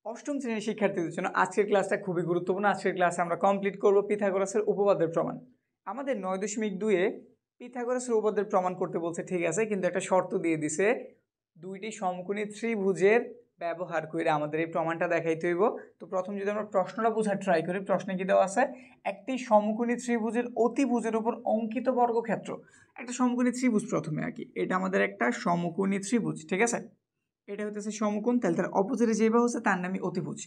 অষ্টম শ্রেণীর শিক্ষার্থীদের জন্য আজকের ক্লাসটা খুবই গুরুত্বপূর্ণ। আজকের ক্লাসে আমরা কমপ্লিট করব পিথাগোরাসের উপপাদ্যের প্রমাণ। আমাদের 9.2-এ পিথাগোরাসের উপপাদ্যের প্রমাণ করতে বলছে, ঠিক আছে, কিন্তু একটা শর্ত দিয়ে দিছে, দুইটি সমকোণী ত্রিভুজের ব্যবহার করে আমাদের এই প্রমাণটা দেখাইতে হইব। তো প্রথম যদি আমরা প্রশ্নটা বোঝার ট্রাই করি, প্রশ্নে কি দেওয়া আছে, একটি সমকোণী ত্রিভুজের অতিভুজের উপর অঙ্কিত বর্গক্ষেত্র। একটা সমকোণী ত্রিভুজ প্রথমে আঁকি, এটা আমাদের একটা সমকোণী ত্রিভুজ, ঠিক আছে, এটা হচ্ছে সমকোণ, তাহলে তার অপোজিটে যে বাহু হচ্ছে তার নামই অতিভুজ।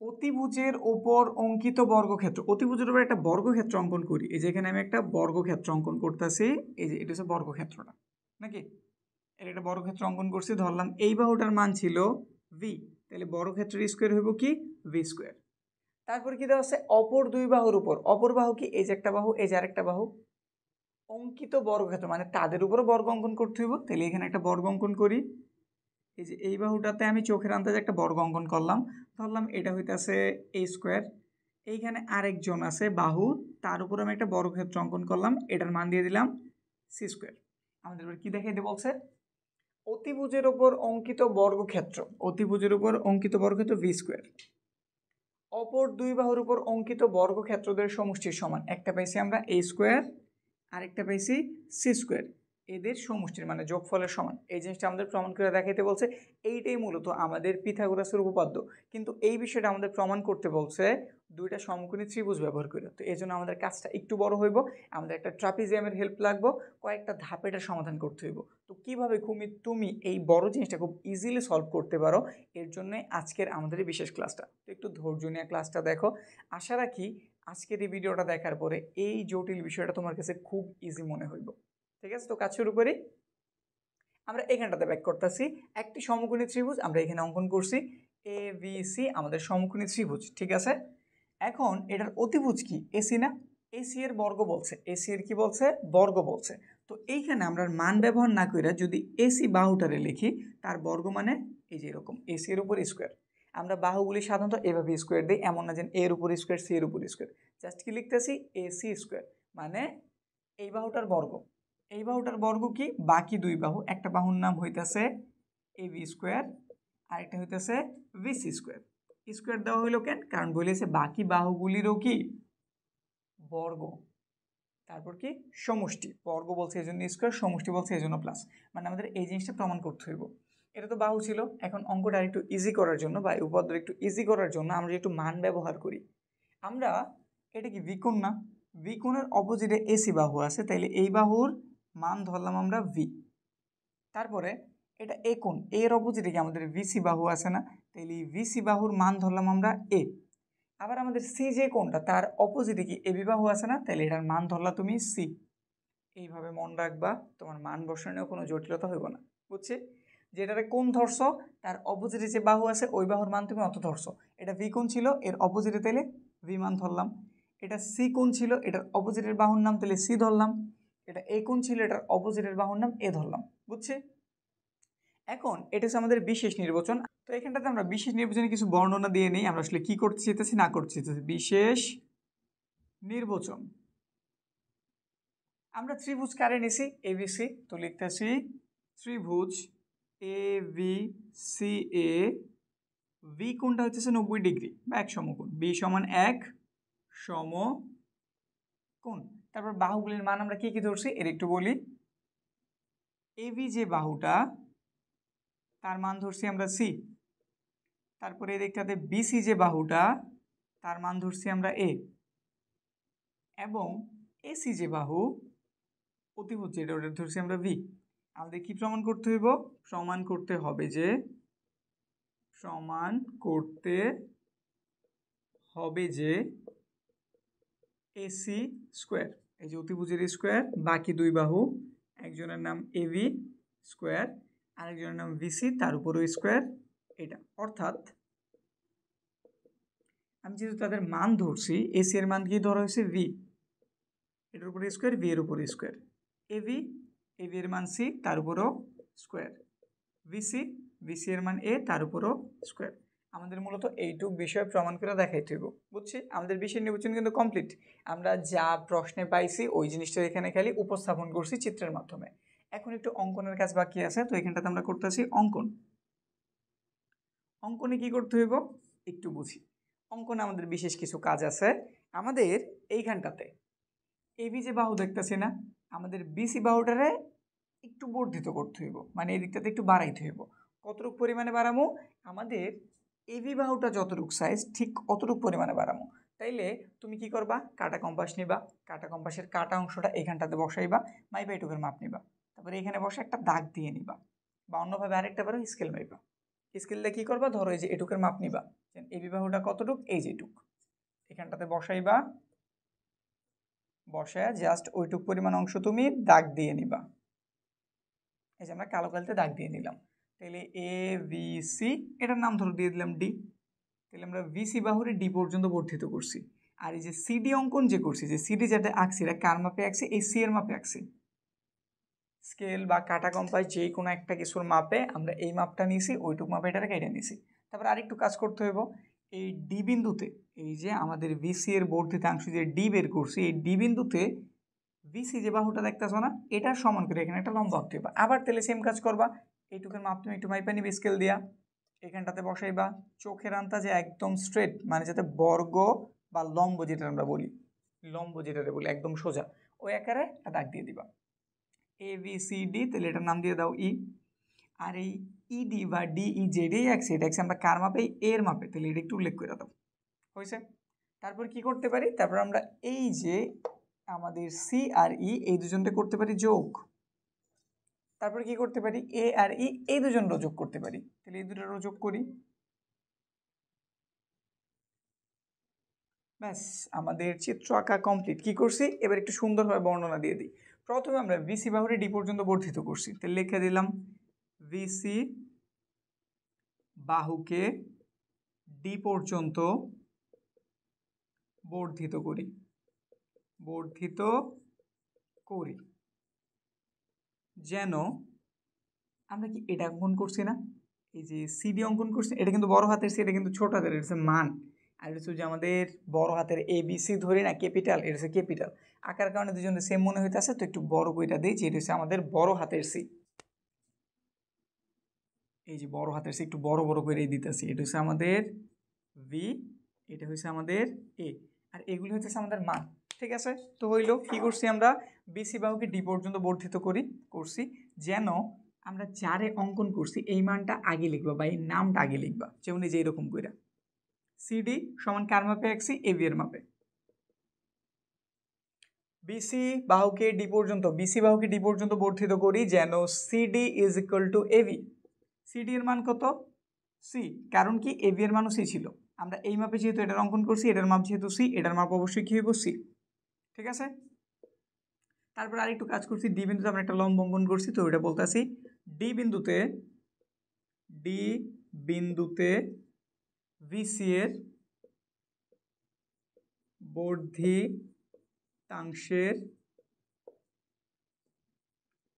অতিভুজের ওপর অঙ্কিত বর্গক্ষেত্র, অতিভুজের উপর একটা বর্গক্ষেত্র অঙ্কন করি। এই যে এখানে আমি একটা বর্গক্ষেত্র অঙ্কন করতেছি, এই যে এটা হচ্ছে বর্গক্ষেত্রটা, নাকি এর একটা বর্গক্ষেত্র অঙ্কন করছি, ধরলাম এই বাহুটার মান ছিল ভি, তাহলে বর্গক্ষেত্রের স্কোয়ার হইব কি ভি স্কোয়ার। তারপর কি দেওয়া আছে, অপর দুই বাহুর উপর, অপর বাহু কি এই যে একটা বাহু, এই যে আরেকটা বাহু, অঙ্কিত বর্গক্ষেত্র মানে তাদের উপরও বর্গ অঙ্কন করতে হইব। তাহলে এখানে একটা বর্গ অঙ্কন করি, এই যে এই বাহুটাতে আমি চোখের আন্দাজে একটা বর্গ অঙ্কন করলাম, ধরলাম এটা হইতেছে এ স্কোয়ার। এইখানে আরেকজন আছে বাহু, তার উপর আমি একটা বর্গক্ষেত্র অঙ্কন করলাম, এটার মান দিয়ে দিলাম সি স্কোয়ার। আমাদের এবার কি দেখাইতে বলছে, অতিভুজের উপর অঙ্কিত বর্গক্ষেত্র, অতিভুজের উপর অঙ্কিত বর্গক্ষেত্র ভি স্কোয়ার, অপর দুই বাহুর উপর অঙ্কিত বর্গক্ষেত্রদের সমষ্টির সমান। একটা পাইছি আমরা এ স্কোয়ার, আরেকটা পাইছি সি স্কোয়ার, এদের সমষ্টির মানে যোগফলের সমান। এই জিনিসটা আমাদের প্রমাণ করে দেখাইতে বলছে। এইটাই মূলত আমাদের পিথাগোরাসের উপপাদ্য, কিন্তু এই বিষয়টা আমাদের প্রমাণ করতে বলছে দুইটা সমকোণী ত্রিভুজ ব্যবহার করে। তো এই জন্য আমাদের কাজটা একটু বড় হইব, আমাদের একটা ট্রাপিজিয়ামের হেল্প লাগবে, কয়েকটা ধাপে এটা সমাধান করতে হইব। তো কীভাবে তুমি এই বড় জিনিসটা খুব ইজিলি সলভ করতে পারো, এর জন্য আজকের আমাদের এই বিশেষ ক্লাসটা। তো একটু ধৈর্য নিয়ে ক্লাসটা দেখো। আশা রাখি আজকের এই ভিডিওটা দেখার পরে এই জটিল বিষয়টা তোমার কাছে খুব ইজি মনে হইব। ঠিক আছে, তো কাজ শুরু করি। আমরা এখানটাতে ব্যাক করতেছি, একটি সমকোণী ত্রিভুজ আমরা এখানে অঙ্কন করছি, এ বি সি আমাদের সমকোণী ত্রিভুজ, ঠিক আছে। এখন এটার অতিভুজ কি, এসি না, এসি এর বর্গ বলছে, এসি এর কি বলছে, বর্গ বলছে। তো এইখানে আমরা মান ব্যবহার না করে যদি এসি বাহুটারে লিখি, তার বর্গ মানে এই যে এরকম এসি এর উপর স্কোয়ার। আমরা বাহুগুলি সাধারণত এভাবে স্কোয়ার দিই, এমন না যে এর উপর স্কোয়ার সি এর উপর স্কোয়ার, জাস্ট কি লিখতেছি এসি স্কোয়ার, মানে এই বাহুটার বর্গ। এই বাহুটার বর্গ কি, বাকি দুই বাহু, একটা বাহুর নাম হইতেছে এ বি স্কোয়ার, আরেকটা হইতেছে ভিসি স্কোয়ার। স্কোয়ার দেওয়া হইলো কেন, কারণ বলেছে বাকি বাহুগুলিরও কি বর্গ, তারপর কি সমষ্টি, বর্গ বলছে এই জন্য স্কোয়ার, সমষ্টি বলছে এই জন্য প্লাস, মানে আমাদের এই জিনিসটা প্রমাণ করতে হইব। এটা তো বাহু ছিল, এখন অঙ্কটা একটু ইজি করার জন্য বা উপপাদ্য একটু ইজি করার জন্য আমরা একটু মান ব্যবহার করি। আমরা এটা কি বিকোণ না, বিকোণের অপোজিটে এসি বাহু আছে, তাইলে এই বাহুর মান ধরলাম আমরা ভি। তারপরে এটা এ কোণ, এর অপোজিটে কি আমাদের ভিসি বাহু আছে না, তাইলে এই ভিসি বাহুর মান ধরলাম আমরা এ। আবার আমাদের সি যে কোণটা তার অপোজিটে কি এবি বাহু আছে না, তাহলে এটার মান ধরলা তুমি সি। এইভাবে মন রাখবা, তোমার মান বসানোও কোনো জটিলতা হইব না, বুঝছি। যেটারে কোণ ধরছ তার অপোজিটে যে বাহু আছে ওই বাহুর মান তুমি অত ধরছো। এটা ভি কোণ ছিল, এর অপোজিটে তাইলে ভি মান ধরলাম। এটা সি কোণ ছিল, এটার অপোজিটের বাহুর নাম তাহলে সি ধরলাম। এটা এ কোণ ছিল, এটার অপোজিটের বাহুর নাম এ ধরলাম, বুঝছি। এখন এটা হচ্ছে আমাদের বিশেষ নির্বাচন। তো এখানটাতে আমরা বিশেষ নির্বাচনে কিছু বর্ণনা দিয়ে নিই, আমরা আসলে কি করতে চাইতেছি না করতে চাইতেছি। বিশেষ নির্বাচন, আমরা ত্রিভুজ কারে নিছি এবিসি, তো লিখতেছি ত্রিভুজ A B C A, B কোণটা হচ্ছে 90 ডিগ্রি বা এক সমকোণ, বি সমান এক সমকোণ। তারপর বাহুগুলির মান আমরা কি কি ধরছি এর একটু বলি। এবি যে বাহুটা তার মান ধরছি আমরা সি, তারপরে এদিকটাতে বিসি যে বাহুটা তার মান ধরছি আমরা এ, এবং এসি যে বাহু অতিভুজ যেটা ওটা ধরছি আমরা ভি। আমাদের কি প্রমাণ করতে হইব, প্রমাণ করতে হবে যে এসি স্কোয়ার, এই যে অতিভুজের স্কোয়ার, বাকি দুই বাহু, একজনের নাম এবি স্কোয়ার, আরেকজনের নাম ভিসি, তার উপরও স্কোয়ার, এটা অর্থাৎ আমি যেহেতু তাদের মান ধরছি, এসি এর মান কি ধরা হয়েছে ভি, এটার উপরে স্কোয়ার, ভি এর উপরে স্কোয়ার, এবি এর মান সি, তার উপরও স্কোয়ার, ভিসি এর মান এ, তার উপরও স্কোয়ার। আমাদের মূলত এইটুক বিষয় প্রমাণ করে দেখাইতে হইব, বুঝছি। আমাদের বিষয় নির্বাচন কিন্তু কমপ্লিট, আমরা যা প্রশ্নে পাইছি ওই জিনিসটা এখানে খালি উপস্থাপন করছি চিত্রের মাধ্যমে। এখন একটু অঙ্কনের কাজ বাকি আছে, তো এখানটাতে আমরা করতেছি অঙ্কন। অঙ্কনে কি করতে হইব একটু বুঝি। অঙ্কনে আমাদের বিশেষ কিছু কাজ আছে। আমাদের এইখানটাতে এবি যে বাহু দেখতেছি না, আমাদের বিসি বাহুটারে একটু বর্ধিত করতে হইব, মানে এই দিকটাতে একটু বাড়াইতে হইব। কতটুক পরিমাণে বাড়ামো? আমাদের এবি বাহুটা যতটুক সাইজ ঠিক অতটুক পরিমাণে বাড়ামো। তাইলে তুমি কি করবা, কাটা কম্পাস নিবা, কাটা কম্পাসের কাটা অংশটা এখানটাতে বসাইবা, মাইবা এটুকুর মাপ নিবা, তারপরে এখানে বসে একটা দাগ দিয়ে নিবা, বা অন্যভাবে আরেকটা পারো স্কেল মাইবা। স্কেল দিয়ে কি করবা, ধরো এই যে এটুকের মাপ নিবা, এবি বাহুটা কতটুক, এই যে এটুক, এখানটাতে বসাইবা, বসায় জাস্ট ওইটুক পরিমাণ অংশ তুমি দাগ দিয়ে নিবা। এই যে আমরা কালো কালিতে দাগ দিয়ে নিলাম। তাহলে এ বি সি, এটার নাম ধরো দিয়ে দিলাম ডি। তাহলে আমরা ভিসি বাহুরে ডি পর্যন্ত বর্ধিত করছি। আর এই যে সিডি অঙ্কন যে করছি, যে সিডি যেটা আঁকছি এটা কার মাপে আঁকছি, এই সি এর মাপে আঁকছি। স্কেল বা কাটা কম্পাস যে কোনো একটা কিছুর মাপে আমরা এই মাপটা নিয়েছি, ওইটুক মাপে এটাকে কেটে নিয়েছি। তারপর আরেকটু কাজ করতে হইব, এই ডি বিন্দুতে, এই যে আমাদের ভিসি এর বর্ধিতাংশ যে ডি বের করছি, এই ডি বিন্দুতে ভিসি যে বাহুটা দেখতেছো না, এটার সমান করে এখানে একটা লম্ব আঁকতে হবে। আবার তাহলে সেম কাজ করবা, এইটুকুর মাপ তুমি একটু মাইপা নিবে স্কেল দিয়া, এখানটাতে বসাইবা, চোখের আন্তাজে একদম স্ট্রেট, মানে যাতে বর্গ বা লম্ব যেটা আমরা বলি, লম্ব যেটাতে বলি একদম সোজা, ওই আকারে একটা দাগ দিয়ে দিবা। এ বি সি ডি, তাহলে এটার নাম দিয়ে দাও ই। আর এই ইডি বা ডিই যেটাই আঁকছি, এটা আঁকছি আমরা কার মাপে, এর মাপে, তাহলে এটা একটু উল্লেখ করে দাও। হয়েছে? তারপর কি করতে পারি, তারপর আমরা এই যে আমাদের সি আর ই এই দুজনটা করতে পারি যোগ। তারপর কি করতে পারি, এ আর ই এই দুজনটা যোগ করতে পারি। তাহলে এই দুটোরও যোগ করি, ব্যাস আমাদের চিত্র আঁকা কমপ্লিট। কি করছি, এবার একটু সুন্দরভাবে বর্ণনা দিয়ে দিই। প্রথমে আমরা ভিসি বাহুরে ডি পর্যন্ত বর্ধিত করছি, তাহলে লিখে দিলাম ভিসি বাহুকে ডি পর্যন্ত বর্ধিত করি, বর্ধিত করি, যেন আমরা কি এটা অঙ্কন করছি না, এই যে সিডি অঙ্কন করছি, এটা কিন্তু বড় হাতের সি, এটা কিন্তু ছোট হাতের, এটা হচ্ছে মান। আর এটা হচ্ছে যে আমাদের বড় হাতের এ বি সি ধরি না, ক্যাপিটাল, এটা হচ্ছে ক্যাপিটাল। আকার কারণে দুজনে সেম মনে হইতেছে, তো একটু বড় কইটা দিই, যে এটা হচ্ছে আমাদের বড় হাতের সি। এই যে বড় হাতের সি একটু বড় বড় করে দিতেছি, এটা হচ্ছে আমাদের ভি, এটা হচ্ছে আমাদের এ, আর এগুলি হচ্ছে আমাদের মান। ঠিক আছে, তো হইলো কি করছি, আমরা বিসি বাহুকে ডি পর্যন্ত বর্ধিত করছি, যেন আমরা যারে অঙ্কন করছি এই মানটা আগে লিখবা বা এই নামটা আগে লিখবা, যেমন এই যে এরকম কইরা সিডি সমান কার মাপে আঁকছি, এবি এর মাপে। বিসি বাহুকে ডি পর্যন্ত বর্ধিত করি, যেন CD is equal to AB. CD এর মান কত, সি, কারণ কি এবি এর মানও সি ছিল, আমরা এই মাপে যেহেতু এটার অঙ্কন করছি, এটার মাপ যেহেতু সি, এটার মাপ অবশ্যই কি হইব, সি। ঠিক আছে, তারপর আরেকটু কাজ করছি, ডি বিন্দুতে আমরা একটা লম্ব অঙ্কন করছি, তো এটা বলতেছি ডি বিন্দুতে ভিসি এর বর্ধিতাংশের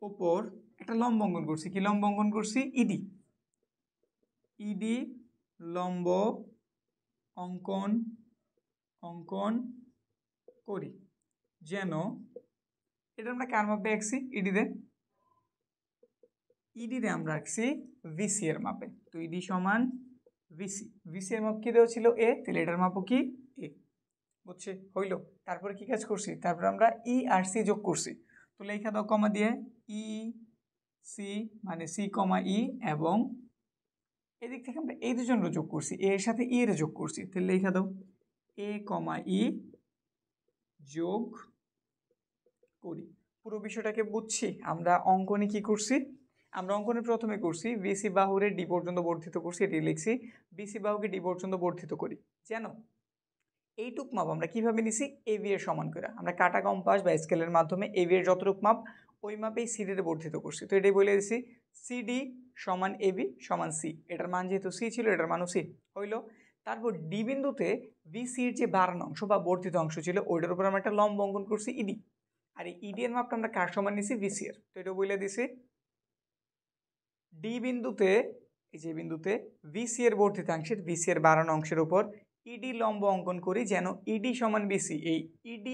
উপর একটা লম্ব অঙ্কন করছি। কি লম্ব অঙ্কন করছি, ইডি লম্ব অঙ্কন করি, যেন এটা আমরা কার মাপে আঁকছি, ইডিতে আমরা আঁকছি ভিসি এর মাপে। তো ইডি সমান ভিসি এর মাপ কি দেওয়া ছিল, এ, তাহলে এটার মাপও কি, এ। বুঝছে, হইল। তারপরে কি কাজ করছি, তারপরে আমরা ই আর সি যোগ করছি, তো লেখা দাও কমা দিয়ে, ই সি মানে সি কমা ই, এবং এদিক থেকে আমরা এই দুজন যোগ করছি, এ এর সাথে ই এর যোগ করছি, তাহলে লেখা দাও এ কমা ই যোগ করি। পুরো বিষয়টাকে বুঝছি। আমরা অঙ্কনে কি করছি, আমরা অঙ্কনে প্রথমে করছি বিসি বাহুরে ডি পর্যন্ত বর্ধিত করছি, এটি লিখছি বিসি বাহুকে ডি পর্যন্ত বর্ধিত করি, যেন এইটুক মাপ আমরা কিভাবে নিছি, এবি এর সমান করে, আমরা কাটা কম্পাস বা স্কেলের মাধ্যমে এবি এর যতটুক মাপ ওই মাপেই সিডিতে বর্ধিত করছি। তো এটাই বলে দিছি সিডি সমান এবি সমান সি, এটার মান যেহেতু সি ছিল, এটার মানও সি হইল। তারপর ডি বিন্দুতে ভিসির যে বাড়ানো অংশ বা বর্ধিত অংশ ছিল, ওইটার উপর আমরা একটা লম্ব অঙ্কন করছি ইডি, আর এই ইডি এর মাপটা আমরা কার সমান নিছি, ভিসি এর। তো এটা বলে দিছি ডি বিন্দুতে, এই যে বিন্দুতে ভিসি এর বর্ধিতাংশের, ভিসি এর বাড়ানো অংশের উপর ইডি লম্ব অঙ্কন করি, যেন ইডি সমান বিসি। এই ইডি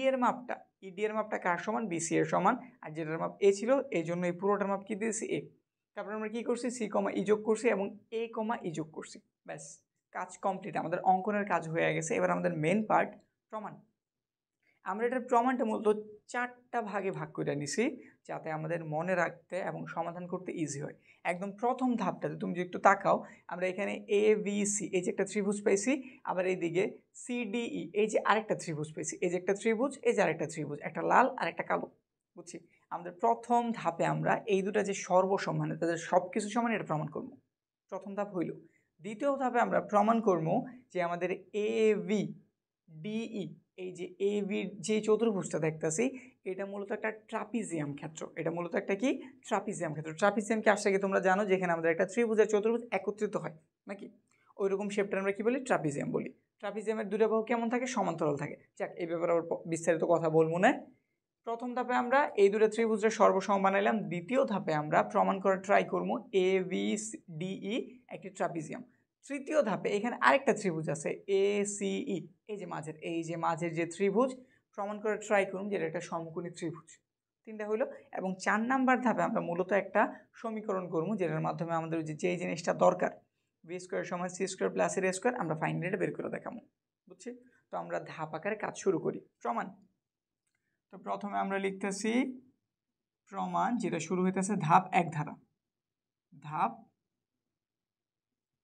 এর মাপটা কার সমান, বিসি এর সমান, আর যেটার মাপ এ ছিল এই জন্য এই পুরোটার মাপ কি দিয়েছি, এ। তারপর আমরা কি করছি, সি কমা ই যোগ করছি এবং এ কমা ই যোগ করছি, ব্যাস কাজ কমপ্লিট, আমাদের অঙ্কনের কাজ হয়ে গেছে। এবার আমাদের মেন পার্ট প্রমাণ। আমরা এটার প্রমাণটা মূলত 4টা ভাগে ভাগ করে নিছি যাতে আমাদের মনে রাখতে এবং সমাধান করতে ইজি হয়। একদম প্রথম ধাপটাতে তুমি যদি একটু তাকাও, আমরা এখানে এ বি সি এই যে একটা ত্রিভুজ পাইছি, আবার এইদিকে সিডিই এই যে আরেকটা ত্রিভুজ পাইছি, এই যে একটা ত্রিভুজ, এই যে আরেকটা ত্রিভুজ, একটা লাল আর একটা কালো, বুঝছি। আমাদের প্রথম ধাপে আমরা এই দুটা যে সর্বসম মানে তাদের সব কিছু সমান এটা প্রমাণ করব, প্রথম ধাপ হইল। দ্বিতীয় ধাপে আমরা প্রমাণ করব যে আমাদের এ ভি ডিই এই যে এ বির যে চতুর্ভুজটা দেখতেছি এটা মূলত একটা ট্রাপিজিয়াম ক্ষেত্র। এটা মূলত একটা কি ট্রাপিজিয়াম ক্ষেত্র। ট্রাপিজিয়াম কি আসলে কি তোমরা জানো, যেখানে আমাদের একটা ত্রিভুজের চতুর্ভুজ একত্রিত হয় নাকি, ওই রকম শেপটা আমরা কি বলি, ট্রাপিজিয়াম বলি। ট্রাপিজিয়ামের দুটো বাহু কেমন থাকে, সমান্তরাল থাকে। যাক, এই ব্যাপারে আবার বিস্তারিত কথা বলবো না। প্রথম ধাপে আমরা এই দুটো ত্রিভুজের সর্বসম বানাইলাম। দ্বিতীয় ধাপে আমরা প্রমাণ করে ট্রাই করবো এ বি ডিই একটি ট্রাপিজিয়াম। তৃতীয় ধাপে এখানে আরেকটা ত্রিভুজ আছে এ সিই এই যে মাঝের যে ত্রিভুজ, প্রমাণ করে ট্রাই করুন যে এটা একটা সমকোণী ত্রিভুজ। তিনটা হলো। এবং 4 নাম্বার ধাপে আমরা মূলত একটা সমীকরণ করবো যেটার মাধ্যমে আমাদের যে জিনিসটা দরকার, বি স্কোয়ার সমান সি স্কোয়ার প্লাস এর স্কোয়ার, আমরা ফাইনালি বের করে দেখাবো, বুঝছি। তো আমরা ধাপ আকারে কাজ শুরু করি। প্রমাণ। তো প্রথমে আমরা লিখতেছি প্রমাণ, যেটা শুরু হইতেছে ধাপ 1 ধারা। ধাপ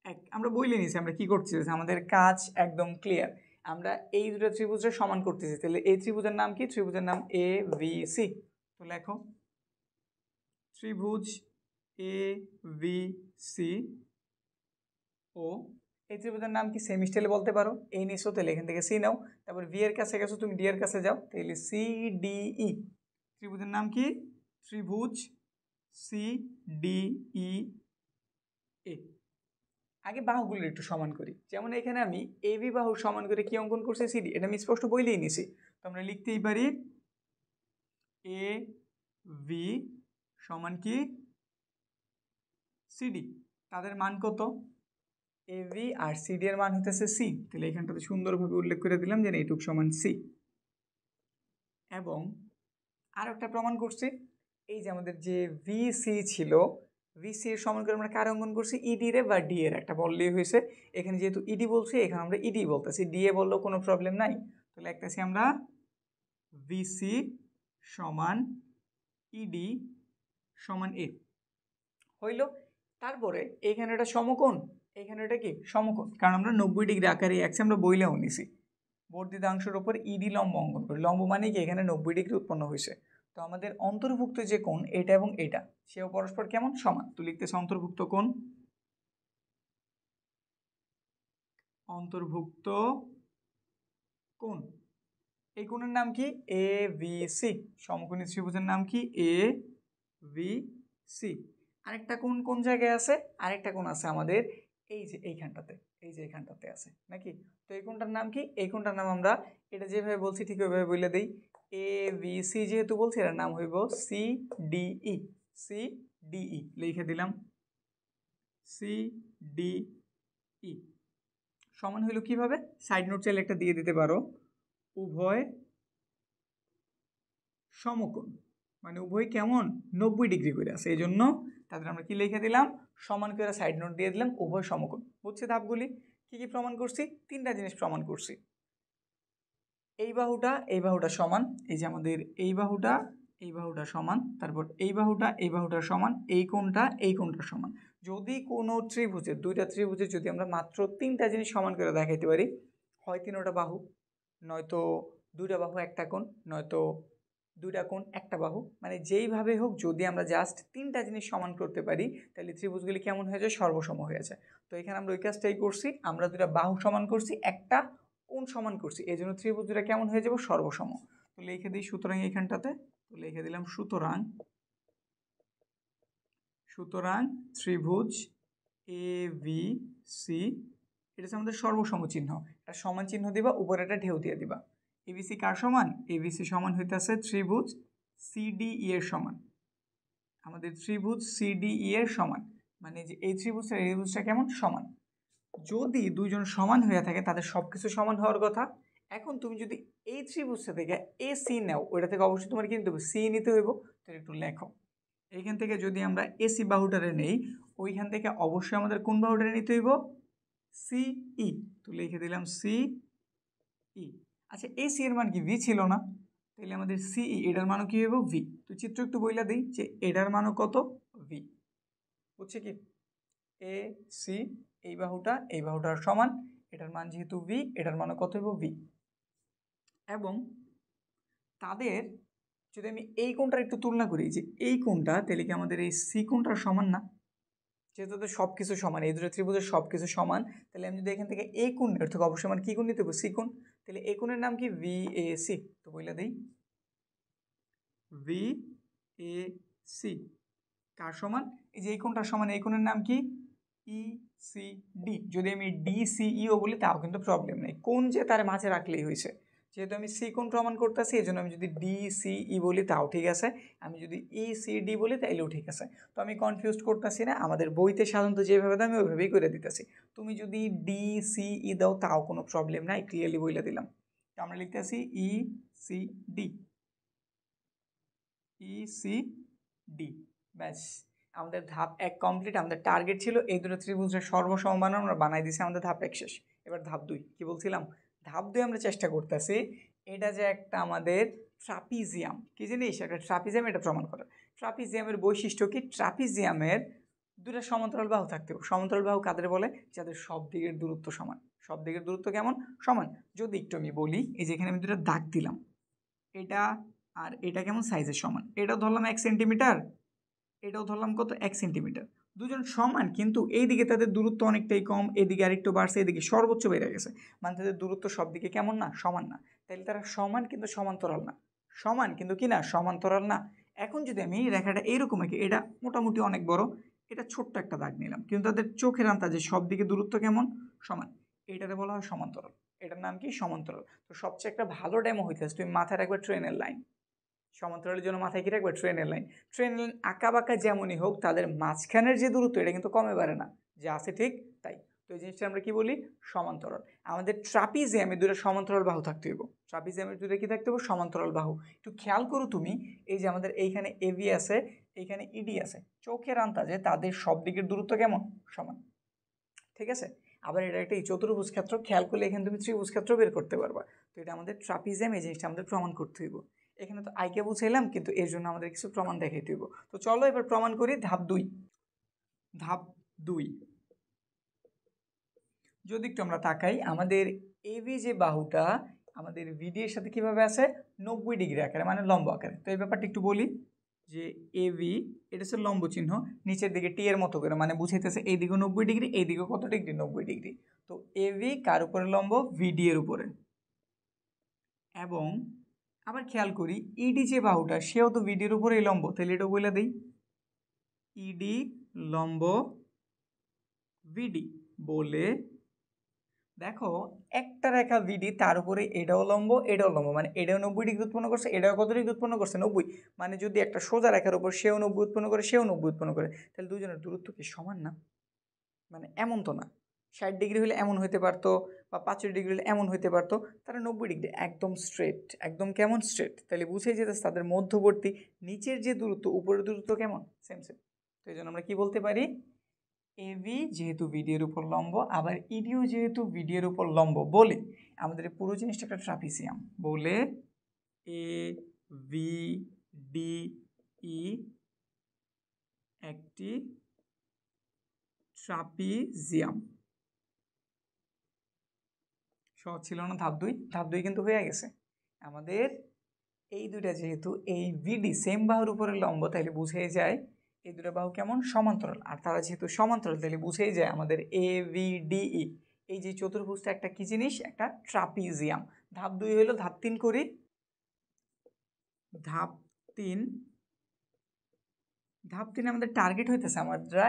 1 আমরা বইলে নিয়েছি আমরা কি করছি, আমাদের কাজ একদম ক্লিয়ার। আমরা এই দুটো ত্রিভুজের সমান করতেছি, তাহলে এই ত্রিভুজের নাম কি, ত্রিভুজের নাম এ ভি সি। তো লেখো ত্রিভুজ এ ভি সি ও এই ত্রিভুজের নাম কি, সেমি স্টাইলে বলতে পারো। এই নিছো তাহলে এখান থেকে সি নাও, তারপর ভি এর কাছে গেছো তুমি ডি এর কাছে যাও, তাহলে সি ডিই। ত্রিভুজের নাম কি, ত্রিভুজ সি ডিই এ। আগে বাহুগুলো একটু সমান করি, যেমন এখানে আমি এ বি বাহু সমান করে কি অঙ্কন করছি, সিডি, এটা আমি স্পষ্ট বইলেই নিছি। তো আমরা লিখতেই পারি এ ভি সমান কি সিডি। তাদের মান কত, এ ভি আর সিডি এর মান হতেছে সি, তাহলে এখানটাতে সুন্দরভাবে উল্লেখ করে দিলাম যে এইটুক সমান সি। এবং আর একটা প্রমাণ করছি, এই যে আমাদের যে ভিসি ছিল, ভিসি এর সমান করে আমরা কার অঙ্কন করছি, ইডি রে বা ডি এর, একটা বললেই হয়েছে। এখানে যেহেতু ইডি বলছি এখানে আমরা ইডি বলতেছি, ডি এ বললেও কোনো প্রবলেম নাই। তো লিখতেছি আমরা ভিসি সমান ইডি সমান এ হইল। তারপরে এখানে এটা সমকোণ, এখানে এটা কি সমকোণ, কারণ আমরা 90 ডিগ্রি আকারে এক্স আমরা বইলেও নিছি। বর্ধিতাংশের উপর ইডি লম্ব অঙ্কন করি, লম্ব মানে কি এখানে 90 ডিগ্রি উৎপন্ন হয়েছে। তো আমাদের অন্তর্ভুক্ত যে কোণ এটা এবং এটা সেও পরস্পর কেমন সমান। তো লিখতেছে অন্তর্ভুক্ত কোণ, অন্তর্ভুক্ত কোণ, এই কোণের নাম কি এ ভি সি। সমকোণী ত্রিভুজের নাম কি এ ভি সি। আরেকটা কোণ কোন জায়গায় আছে, আরেকটা কোণ আছে আমাদের এই যে এইখানটাতে, এই যে এইখানটাতে আছে নাকি। তো এই কোণটার নাম কি, এই কোণটার নাম আমরা এটা যেভাবে বলছি ঠিক ওইভাবে বলে দিই, এ ভি সি যেহেতু বলছি এটার নাম হইব সি ডিই। সি ডিই লিখে দিলাম, সি ডিই সমান হইল কিভাবে, সাইড নোট চাইলে একটা দিয়ে দিতে পারো, উভয় সমকোণ, মানে উভয় কেমন 90 ডিগ্রি করে আছে, এই জন্য তাদের আমরা কি লিখে দিলাম, সমান করে সাইড নোট দিয়ে দিলাম, উভয় সমকোণ। বুঝছে ধাপগুলি কি কি প্রমাণ করছি, 3টা জিনিস প্রমাণ করছি। এই বাহুটা সমান, এই যে আমাদের এই বাহুটা সমান, তারপর এই বাহুটা সমান, এই কোণটা সমান। যদি কোনো ত্রিভুজের, দুইটা ত্রিভুজের যদি আমরা মাত্র 3টা জিনিস সমান করে দেখাইতে পারি, হয় 3টা বাহু, নয়তো 2টা বাহু একটা কোণ, নয়তো 2টা কোণ একটা বাহু, মানে যেইভাবে হোক যদি আমরা জাস্ট 3টা জিনিস সমান করতে পারি তাহলে ত্রিভুজগুলি কেমন হয়ে যায়, সর্বসম হয়ে যায়। তো এখানে আমরা ওই কাজটাই করছি, আমরা 2টা বাহু সমান করছি, একটা কোণ সমান করছি, এই জন্য ত্রিভুজ দুটা কেমন হয়ে যাবে, সর্বসম। তো লিখে দিই সুতরাং এইখানটাতে, তো লিখে দিলাম সুতরাং ত্রিভুজ এ ভি সি এটা হচ্ছে আমাদের সর্বসম চিহ্ন, একটা সমান চিহ্ন দিবা, উপরে একটা ঢেউ দিয়ে দিবা। এবিসি কার সমান, এবিসি সমান হইতেছে ত্রিভুজ সিডিই এর সমান। আমাদের ত্রিভুজ সিডিই এর সমান, মানে যে এই ত্রিভুজটা কেমন সমান। যদি দুইজন সমান হয়ে থাকে তাদের সবকিছু সমান হওয়ার কথা। এখন তুমি যদি এই ত্রিভুজটা থেকে এ সি নাও, ওইটা থেকে অবশ্যই তোমার কি নিতে হবে, সি নিতে হইব। তো একটু লেখো, এইখান থেকে যদি আমরা এসি বাহুটারে নেই, ওইখান থেকে অবশ্যই আমাদের কোন বাহুটারে নিতে হইব? সিই। তো লিখে দিলাম সিই। আচ্ছা এসি এর মান কি ভি ছিল না? তাহলে আমাদের সিই এটার মানও কি হইব? ভি। তো চিত্র একটু বইলা দিই যে এটার মানও কত? ভি। বুঝছে কি? এ সি এই বাহুটার সমান, এটার মান যেহেতু ভি, এটার মানও কত হইব? ভি। এবং তাদের যদি আমি এই কোণটার একটু তুলনা করি, যে এই কোণটা, তাহলে কি আমাদের এই সি কোণটার সমান না? যেহেতু তাদের সব কিছু সমান, এই দুটো ত্রিভুজের সব কিছু সমান, তাহলে আমি যদি এখান থেকে এই কোণ এর থেকে অবশ্যই আমার কি কোণ নিতে হবে? সি কোণ। তাহলে এই কোণের নাম কি? V A C. তো বলে দেই ভি এ সি কার সমান? এই যে এই কোণটার সমান, এই কোণের নাম কি? E C D. যদি আমি ডি সি ইও বলি তাও কিন্তু প্রবলেম নেই, কোণ যে তার মাঝে রাখলেই হয়েছে। যেহেতু আমি সি কোণ প্রমাণ করতেছি, এই জন্য আমি যদি ডি সি ই বলি তাও ঠিক আছে, আমি যদি ই সি ডি বলি তাইলেও ঠিক আছে। তো আমি কনফিউজ করতেছি না, আমাদের বইতে সাধারণত যেভাবে দাও আমি ওইভাবেই করে দিতেছি। তুমি যদি ডি সি ই দাও তাও কোনো প্রবলেম নাই, ক্লিয়ারলি বলে দিলাম। তো আমরা লিখতেছি E C D. E C D. ব্যাস, আমাদের ধাপ 1 কমপ্লিট। আমাদের টার্গেট ছিল এই দুটো ত্রিভুজের সর্বসম বানানো, আমরা বানাই দিছি, আমাদের ধাপ 1 শেষ। এবার ধাপ 2 কি বলছিলাম? ধাপ 2 আমরা চেষ্টা করতেছি এটা যে একটা আমাদের ট্রাপিজিয়াম, কি জিনিস? একটা ট্রাপিজিয়াম, এটা প্রমাণ করা। ট্রাপিজিয়ামের বৈশিষ্ট্য কি? ট্রাপিজিয়ামের দুটো সমান্তরাল বাহু থাকতে হবে। সমান্তরাল বাহু কাদের বলে? যাদের সব দিকের দূরত্ব সমান। সব দিকের দূরত্ব কেমন? সমান। যদি একটু আমি বলি, এই যে এখানে আমি দুটো দাগ দিলাম, এটা আর এটা কেমন সাইজের সমান? এটাও ধরলাম 1 সেন্টিমিটার, এটাও ধরলাম কত? 1 সেন্টিমিটার। দুজন সমান, কিন্তু এইদিকে তাদের দূরত্ব অনেকটাই কম, এদিকে আরেকটু বাড়ছে, এদিকে সর্বোচ্চ বেড়ে গেছে, মানে তাদের দূরত্ব সব দিকে কেমন না? সমান না। তাহলে তারা সমান কিন্তু সমান্তরাল না। সমান কিন্তু কি না? সমান্তরাল না। এখন যদি আমি রেখাটা এইরকম আঁকি, এটা মোটামুটি অনেক বড়, এটা ছোট্ট একটা দাগ নিলাম, কিন্তু তাদের চোখের আন্দাজে সব দিকে দূরত্ব কেমন? সমান। এটাতে বলা হয় সমান্তরাল। এটার নাম কি? সমান্তরাল। তো সবচেয়ে একটা ভালো ডেমো হইতেছে তুমি মাথায় রাখবে ট্রেনের লাইন। সমান্তরালের জন্য মাথায় কি রাখবে? ট্রেনের লাইন। ট্রেন লাইন আঁকা বাঁকা যেমনই হোক, তাদের মাঝখানের যে দূরত্ব এটা কিন্তু কমে বাড়ে না, যে আছে ঠিক তাই। তো এই জিনিসটা আমরা কি বলি? সমান্তরাল। আমাদের ট্রাপিজিয়ামে দুটো সমান্তরাল বাহু থাকতে হবে। ট্রাপিজিয়ামের দুটো কি থাকতে হবে? সমান্তরাল বাহু। একটু খেয়াল করো তুমি, এই যে আমাদের এইখানে এবি আছে, এইখানে ইডি আছে, চোখের আন্দাজে তাদের সব দিকের দূরত্ব কেমন? সমান। ঠিক আছে? আবার এটা একটা চতুর্ভুজ ক্ষেত্র, খেয়াল করলে এখানে তুমি ত্রিভুজ ক্ষেত্র বের করতে পারবা। তো এটা আমাদের ট্রাপিজিয়াম, এই জিনিসটা আমাদের প্রমাণ করতে হইব। এখানে তো আইকে বুঝাইলাম, কিন্তু এর জন্য আমাদের কিছু প্রমাণ দেখাইতে হইব। তো চলো এবার প্রমাণ করি। ধাপ 2। ধাপ 2 যদি একটু আমরা তাকাই, আমাদের এবি যে বাহুটা আমাদের ভিডি এর সাথে কিভাবে আছে? 90 ডিগ্রি আকারে, মানে লম্ব আকারে। তো এই ব্যাপারটা একটু বলি, যে এবি এটা হচ্ছে লম্ব চিহ্ন, নিচের দিকে টি এর মতো করে, মানে বুঝাইতেছে এইদিকে 90 ডিগ্রি, এইদিকে কত ডিগ্রি? 90 ডিগ্রি। তো এবি কার উপরে লম্ব? ভিডি এর উপরে। এবং আবার খেয়াল করি, ইডি যে বাহুটা সেও তো ভিডির উপরেই লম্ব, তাহলে এটা বলে দিই ইডি লম্ব ভিডি বলে। দেখো একটা রেখা ভিডি, তার উপরে এটাও লম্ব এটাও লম্ব, মানে এটাও 90 ডিগ্রি উৎপন্ন করছে, এটাও কত ডিগ্রি উৎপন্ন করছে? 90। মানে যদি একটা সোজা রেখার উপর সেও 90 উৎপন্ন করে, সেও 90 উৎপন্ন করে, তাহলে দুজনের দূরত্ব কি সমান না? মানে এমন তো না, 60 ডিগ্রি হলে এমন হইতে পারতো, বা 65 ডিগ্রি হলে এমন হইতে পারতো, তারা 90 ডিগ্রি একদম স্ট্রেট, একদম কেমন? স্ট্রেট। তাহলে বুঝেই যেতেছে তাদের মধ্যবর্তী নিচের যে দূরত্ব, উপরের দূরত্ব কেমন? Same same. তো এই জন্য আমরা কি বলতে পারি? এবি যেহেতু ভিডি এর উপর লম্ব, আবার ইডিও যেহেতু ভিডি এর উপর লম্ব বলে, আমাদের পুরো জিনিসটা একটা ট্রাপিজিয়াম বলে। এ ভি ডি ই একটি ট্রাপিজিয়াম। সহজ ছিল না? ধাপ 2। ধাপ 2 কিন্তু হয়ে গেছে আমাদের। এই দুইটা যেহেতু এই ভিডি সেম বাহুর উপরে লম্ব, তাহলে বুঝেই যায় এই দুটো বাহু কেমন? সমান্তরাল। আর তারা যেহেতু সমান্তরাল, তাহলে বুঝেই যায় আমাদের এ ভি ডি ই এই যে চতুর্ভুজটা একটা কি জিনিস? একটা ট্রাপিজিয়াম। ধাপ 2 হলো। ধাপ 3 করি। ধাপ 3 আমাদের টার্গেট হইতেছে আমরা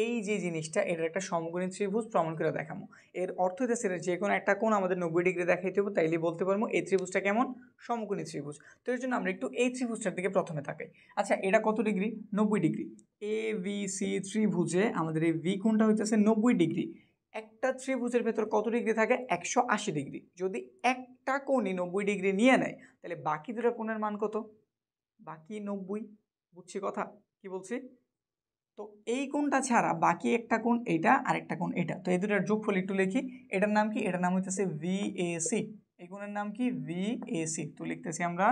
এই যে জিনিসটা, এটার একটা সমকোণী ত্রিভুজ প্রমাণ করে দেখাবো। এর অর্থ হইতেছে যে কোনো একটা কোণ আমাদের 90 ডিগ্রি দেখাইতে হবে, তাইলে বলতে পারবো এই ত্রিভুজটা কেমন? সমকোণী ত্রিভুজ। তো এর জন্য আমরা একটু এই ত্রিভুজটার দিকে প্রথমে তাকাই। আচ্ছা এটা কত degree? 90 degree. A B C ত্রিভুজে আমাদের এই ভি কোণটা হইতেছে 90 ডিগ্রি। একটা ত্রিভুজের ভেতর কত ডিগ্রি থাকে? 180 ডিগ্রি। যদি একটা কোণই 90 ডিগ্রি নিয়ে নেয়, তাহলে বাকি দুটো কোণের মান কত? বাকি 90। বুঝছি কথা? কি বলছি? তো এই কোণটা ছাড়া বাকি একটা কোণ এইটা আর একটা কোণ এটা, তো এই দুটার যোগফল একটু লিখি। এটার নাম কি? এটার নাম হইতেছে VAC। এই কোণের নাম কি? VAC। তো লিখতেছি আমরা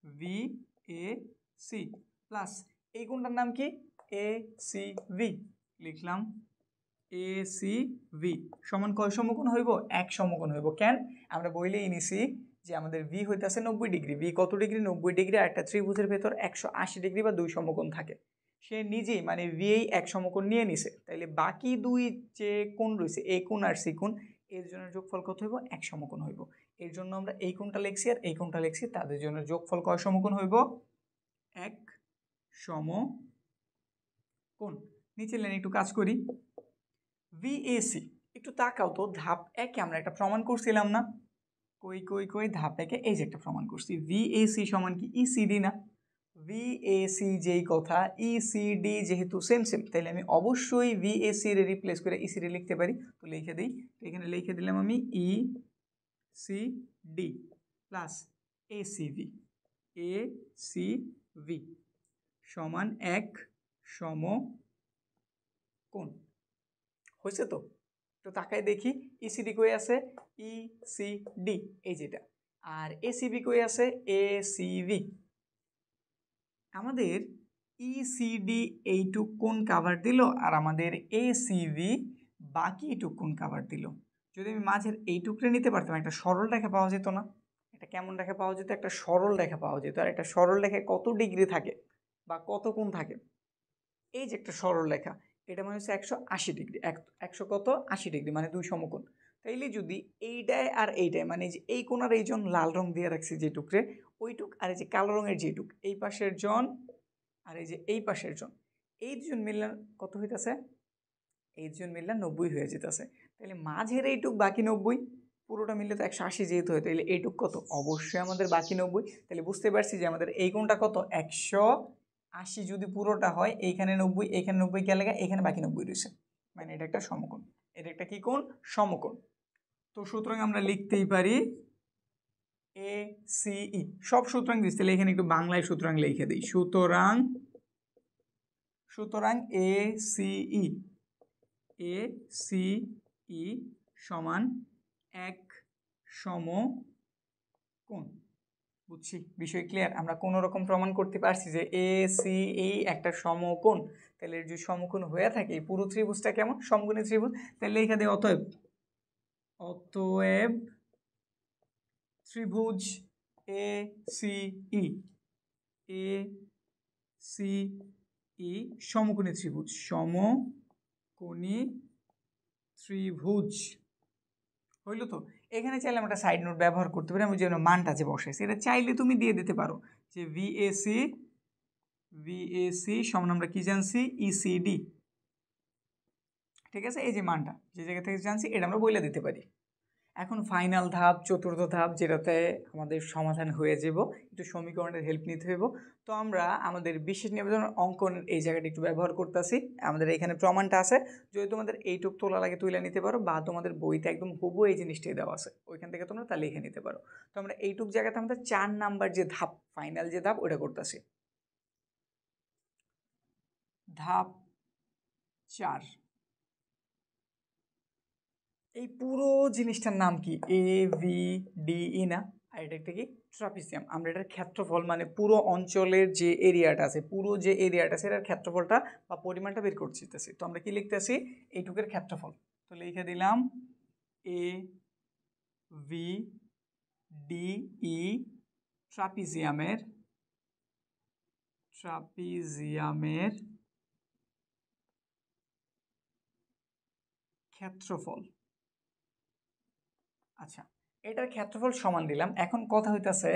VAC প্লাস এই কোণটার নাম কি? ACV। লিখলাম ACV সমান কয় সমকোণ হইব? এক সমকোণ হইব। কেন? আমরা বইলেই নিছি যে আমাদের V হইতেছে 90 ডিগ্রি। V কত ডিগ্রি? 90 ডিগ্রি। আর একটা ত্রিভুজের ভেতর 180 ডিগ্রি বা 2 সমকোণ থাকে। সে নিজেই মানে V এই এক সমকোণ নিয়ে নিছে, তাইলে বাকি দুই যে কোণ রয়েছে এ কোণ আর সি কোণ, এর জন্য যোগফল কত হইব? এক সমকোণ হইব। এর জন্য আমরা এই কোণটা লিখছি আর এই কোণটা লিখছি, তাদের জন্য যোগফল কয় সমকোণ হইব? এক সমকোণ। নিচে লাইনে একটু কাজ করি। VAC একটু তাকাও তো, ধাপ একে আমরা একটা প্রমাণ করছিলাম না? কই ধাপ একে এই যে একটা প্রমাণ করছি। VAC সমান কি? ECD না? VAC যেই কথা, ECD যেহেতু সেম সেম, তাহলে আমি অবশ্যই VAC রে রিপ্লেস করে ECD লিখতে পারি। তো লিখে দিই, তো এখানে লিখে দিলাম আমি ECD প্লাস ACV। ACV সমান এক সমকোণ। হয়েছে তো? তো তাকায় দেখি ইসিডি কই আছে? ইসিডি এই যেটা। আর এসিবি কই আছে? এসিবি। আমাদের ইসিডি এইটুক কোণ কাভার দিল আর আমাদের এসিবি বাকি এইটুক কোণ কাভার দিল। যদি আমি মাঝের এইটুকরে নিতে পারতাম, একটা সরল রেখা পাওয়া যেত না? এটা কেমন রেখা পাওয়া যেত? একটা সরল রেখা পাওয়া যেত। আর একটা সরল রেখায় কত ডিগ্রি থাকে বা কত কোণ থাকে? এই যে একটা সরল রেখা, এটা মানে হচ্ছে 180 ডিগ্রি। 100 কত? 80 ডিগ্রি, মানে দুই সমকোণ। তাইলে যদি এইটায় আর এইটায় মানে যে এই কোণার এই জন লাল রং দিয়ে রাখছি যে টুকরে, ওইটুক আর এই যে কালো রঙের যেটুক, এই পাশের জন আর এই যে এই পাশের জন, এই দুজন মিললে কত হইতেছে? এই দুজন মিললে 90 হয়ে যেতেছে। তাহলে মাঝের এইটুক বাকি 90, পুরোটা মিললে তো 180 যেহেতু হয়, তাহলে এইটুক কত? অবশ্যই আমাদের বাকি 90। তাহলে বুঝতে পারছি যে আমাদের এই কোণটা কত? 180 যদি পুরোটা হয়, এইখানে 90, এইখানে 90 কে লাগা, এখানে বাকি 90 রয়েছে, মানে এটা একটা সমকোণ। এটা একটা কি কোণ? সমকোণ। তো সুতরাং আমরা লিখতেই পারি ACE। সব সুতরাং দিচ্ছি, তাহলে এখানে একটু বাংলায় সুতরাং লিখে দিই। সুতরাং ACE সমান এক সমকোণ। বুঝছি, বিষয় ক্লিয়ার? আমরা কোনো রকম প্রমাণ করতে পারছি যে ACE একটা সমকোণ। তাহলে যদি সমকোণ হয়ে থাকে, এই পুরো ত্রিভুজটা কেমন? সমকোণী ত্রিভুজ। তাহলে লিখে দিই অতএব ত্রিভুজ ACE সমকোণী ত্রিভুজ। সমকোণী ত্রিভুজ হইল তো? এখানে চাইলে আমরা একটা সাইড নোট ব্যবহার করতে পারি। আমি যেন মানটা যে বসাইছি এটা চাইলে তুমি দিয়ে দিতে পারো যে VAC সমান আমরা কি জানছি? ECD। ঠিক আছে, এই যে মানটা যে জায়গা থেকে জানছি এটা আমরা বলে দিতে পারি। এখন ফাইনাল ধাপ, চতুর্থ ধাপ, যেটাতে আমাদের সমাধান হয়ে যাব, একটু সমীকরণের হেল্প নিতে হইব। তো আমরা আমাদের বিশেষ নিবেদন অঙ্কন এই জায়গাটা একটু ব্যবহার করতেছি। আমাদের এখানে প্রমাণটা আছে, যদি তোমাদের এইটুক তোলা লাগে তুলে নিতে পারো, বা তোমাদের বইতে একদম হুবহু এই জিনিসটাই দেওয়া আছে, ওইখান থেকে তোমরা তা লিখে নিতে পারো। তো আমরা এইটুক জায়গাতে আমাদের 4 নাম্বার যে ধাপ, ফাইনাল যে ধাপ, ওটা করতেছি। ধাপ 4। এই পুরো জিনিসটার নাম কি? AVDE না? আর এটা একটা কি? ট্রাপিজিয়াম। আমরা এটার ক্ষেত্রফল মানে পুরো অঞ্চলের যে এরিয়াটা আছে, পুরো যে এরিয়াটা আছে এটার ক্ষেত্রফলটা বা পরিমাণটা বের করতেছি। তো আমরা কি লিখতেছি? এইটুকের ক্ষেত্রফল। তো লিখে দিলাম AVDE ট্রাপিজিয়ামের ক্ষেত্রফল। আচ্ছা, এটার ক্ষেত্রফল সমান দিলাম। এখন কথা হইতাছে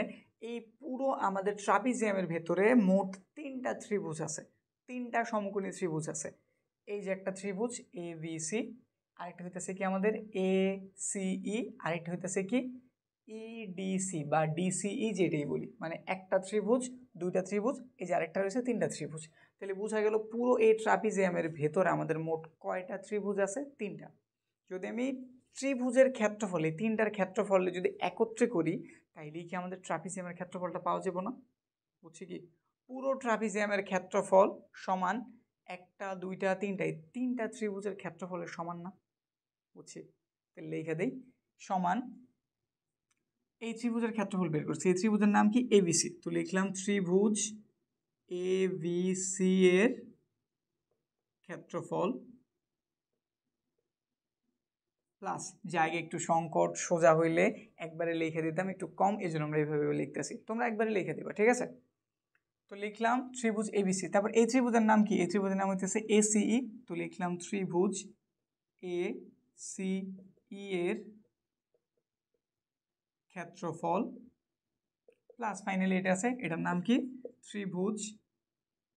এই পুরো আমাদের ট্রাপিজিয়ামের ভেতরে মোট 3টা ত্রিভুজ আছে, 3টা সমকোণী ত্রিভুজ আছে। এই যে একটা ত্রিভুজ ABC, আরেকটা হইতাছে কি আমাদের ACE, আরেকটা হইতাছে কি EDC বা DCE যেটাই বলি, মানে একটা ত্রিভুজ, দুইটা ত্রিভুজ, এই যে আরেকটা রয়েছে 3টা ত্রিভুজ। তাহলে বোঝা গেল পুরো এই ট্রাপিজিয়ামের ভেতরে আমাদের মোট কয়টা ত্রিভুজ আছে? 3টা। যদি আমি ত্রিভুজের ক্ষেত্রফলে 3টার ক্ষেত্রফল যদি একত্রে করি, তাইলেই কি আমাদের ট্রাপিজিয়ামের ক্ষেত্রফলটা পাওয়া যাবে না? বুঝছি কি? পুরো ট্রাপিজিয়ামের ক্ষেত্রফল সমান একটা দুইটা তিনটা ত্রিভুজের ক্ষেত্রফলের সমান না, বুঝছি? তাহলে লিখে দেই সমান এই ত্রিভুজের ক্ষেত্রফল বের করছি। এই ত্রিভুজের নাম কি? এবিসি। তো লিখলাম ত্রিভুজ এবিসি এর ক্ষেত্রফল প্লাস জায়গা একটু সংকট, সোজা হইলে একবারে লিখে দিতাম, একটু কম, এই জন্য আমরা এইভাবে লিখতেছি, তোমরা একবারে লিখে দিবা, ঠিক আছে? তো লিখলাম ত্রিভুজ এবিসি। তারপর এই ত্রিভুজের নাম কি? এই ত্রিভুজের নাম হইতেছে এসিই। তো লিখলাম ত্রিভুজ এসিই এর ক্ষেত্রফল প্লাস ফাইনালি এটা আছে, এটার নাম কি? ত্রিভুজ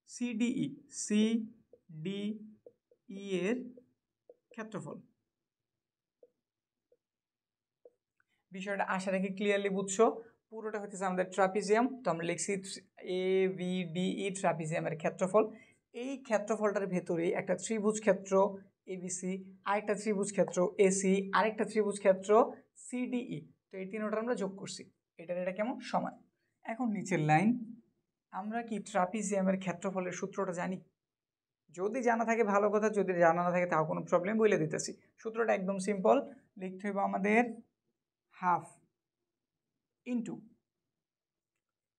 সিডিই এর ক্ষেত্রফল। বিষয়টা আশা রাখি ক্লিয়ারলি বুঝছো। পুরোটা হচ্ছে আমাদের ট্রাপিজিয়াম, তো আমরা লিখছি এভিডিই ট্রাপিজিয়ামের ক্ষেত্রফল। এই ক্ষেত্রফলটার ভেতরে একটা ত্রিভুজ ক্ষেত্র এবিসি, আরেকটা ত্রিভুজ ক্ষেত্র এসি, আরেকটা ত্রিভুজ ক্ষেত্র সিডিই। তো এই তিনটা আমরা যোগ করছি, এটা কেমন? সমান। এখন নিচের লাইন, আমরা কি ট্রাপিজিয়ামের ক্ষেত্রফলের সূত্রটা জানি? যদি জানা থাকে ভালো কথা, যদি জানা না থাকে তাও কোনো প্রবলেম, বলে দিতেছি। সূত্রটা একদম সিম্পল, লিখতে হবে আমাদের হাফ ইন্টু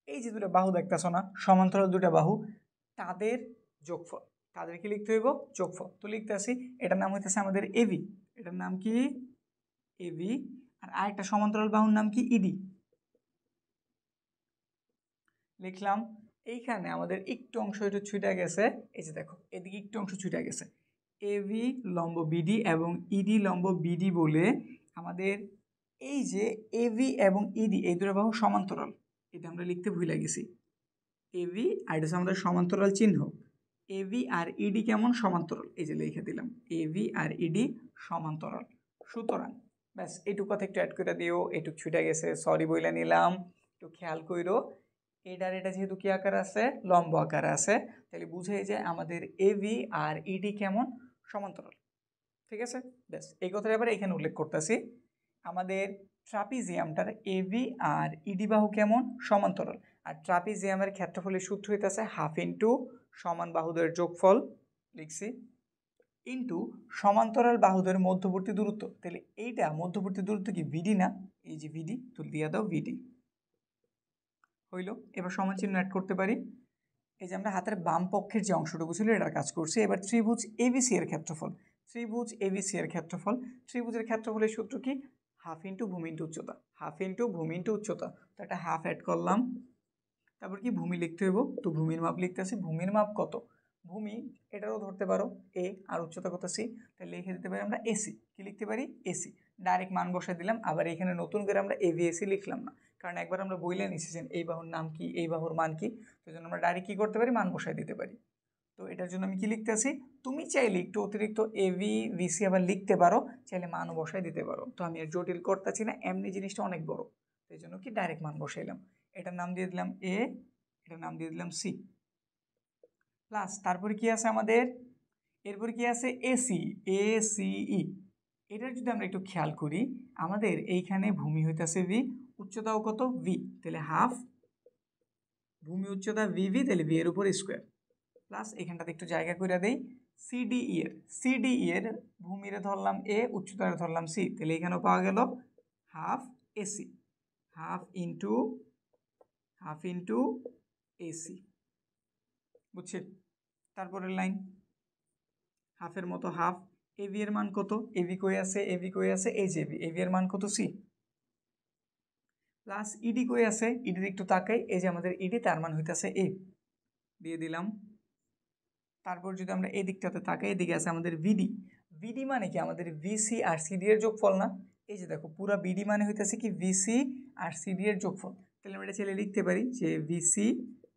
এই যে দুটো বাহু দেখতেছো না, সমান্তরাল দুটো বাহু, তাদের যোগফল। তাদেরকে লিখতে হইব যোগফল। তো লিখতে আসি, এটার নাম হইতেছে আমাদের এবি, এটার নাম কি? এবি। আর আরেকটা সমান্তরাল বাহুর নাম কি? ইডি। লিখলাম। এইখানে আমাদের একটু অংশ একটু ছুটে গেছে, এই যে দেখো এদিকে একটু অংশ ছুটে গেছে। এবি লম্ব বিডি এবং ইডি লম্ব বিডি বলে আমাদের এই যে এবি এবং ইডি এই দুটো বাহু সমান্তরাল, এটা আমরা লিখতে ভুলে গেছি। এবি আর এটা আমাদের সমান্তরাল চিহ্ন, এবি আর ইডি কেমন? সমান্তরাল, এই যে লিখে দিলাম এবি আর ইডি সমান্তরাল। সুতরাং ব্যাস এইটুকু কথা একটু অ্যাড করে দিও, এটুক ছুটে গেছে, সরি বইলা নিলাম, একটু খেয়াল কইরো। এটা যেহেতু কি আকারে আছে? লম্ব আকারে আছে, তাহলে বুঝাই যায় আমাদের এবি আর ইডি কেমন? সমান্তরাল, ঠিক আছে? ব্যাস এই কথাটা এবার এখানে উল্লেখ করতেছি, আমাদের ট্রাপিজিয়ামটার এবি আর ইডি বাহু কেমন? সমান্তরাল। আর ট্রাপিজিয়ামের ক্ষেত্রফলের সূত্র হইতেছে হাফ ইন্টু সমান বাহুদের যোগফল, লিখছি, ইন্টু সমান্তরাল বাহুদের মধ্যবর্তী দূরত্ব। তাহলে এইটা মধ্যবর্তী দূরত্ব কি? ভিডি না? এই যে ভিডি, তো দিয়ে দাও ভিডি। হইল। এবার সমান চিহ্ন অ্যাড করতে পারি। এই যে আমরা হাতের বাম পক্ষের যে অংশটুকু ছিল এটার কাজ করছি। এবার ত্রিভুজ এবিসি এর ক্ষেত্রফল, ত্রিভুজ এবিসি এর ক্ষেত্রফল, ত্রিভুজের ক্ষেত্রফলের সূত্র কি? হাফ ইন্টু ভূমি ইন্টু উচ্চতা, হাফ ইন্টু ভূমি ইন্টু উচ্চতা। তো একটা হাফ অ্যাড করলাম, তারপর কি ভূমি লিখতে হইব, তো ভূমির মাপ লিখতে আসি। ভূমির মাপ কত? ভূমি এটারও ধরতে পারো এ, আর উচ্চতা কত? সি। তাহলে লিখে দিতে পারি আমরা এসি। কি লিখতে পারি? এসি। ডাইরেক্ট মান বসাই দিলাম। আবার এখানে নতুন করে আমরা এভিএসি লিখলাম না, কারণ একবার আমরা বইলে নিচ্ছেন এই বাহুর নাম কি, এই বাহুর মান কি, তো জন্য আমরা ডাইরেক্ট কি করতে পারি? মান বসাই দিতে পারি। তো এটার জন্য আমি কি লিখতে আসি, তুমি চাইলে একটু অতিরিক্ত এভি ভিসি আবার লিখতে পারো, চাইলে মানও বসাই দিতে পারো। তো আমি আর জটিল করতেছি না, এমনি জিনিসটা অনেক বড়, তো এই জন্য কি ডাইরেক্ট মান বসাইলাম। এটার নাম দিয়ে দিলাম এ, এটার নাম দিয়ে দিলাম সি, প্লাস তারপরে কি আছে আমাদের? এরপরে কি আছে? এসি, এসিই। এটার যদি আমরা একটু খেয়াল করি, আমাদের এইখানে ভূমি হইতেছে ভি, উচ্চতাও কত? ভি। তাহলে হাফ ভূমি উচ্চতা ভি, তাহলে ভি এর উপর স্কোয়ার, প্লাস এখানটাতে একটু জায়গা করে দেই সিডিই এর ভূমিরে ধরলাম এ, উচ্চতারে ধরলাম সি, তাহলে এখানেও পাওয়া গেল half AC, half into AC, বুঝছেন? তারপরের লাইন, হাফের মতো হাফ, এবি এর মান কত? এবি কই আছে? এই যে এবি এর মান কত? সি, প্লাস ইডি কই আছে? ইডির একটু তাকাই, এই যে আমাদের ইডি, তার মান হইতেছে এ, দিয়ে দিলাম। তারপর যদি আমরা এই দিকটাতে তাকাই, এদিকে আছে আমাদের ভিডি। ভিডি মানে কি? আমাদের ভিসি আর সিডি এর যোগফল না? এই যে দেখো পুরো ভিডি মানে হইতেছে কি? ভিসি আর সিডি এর যোগফল। তাহলে আমরা এটা ছেলে লিখতে পারি যে ভিসি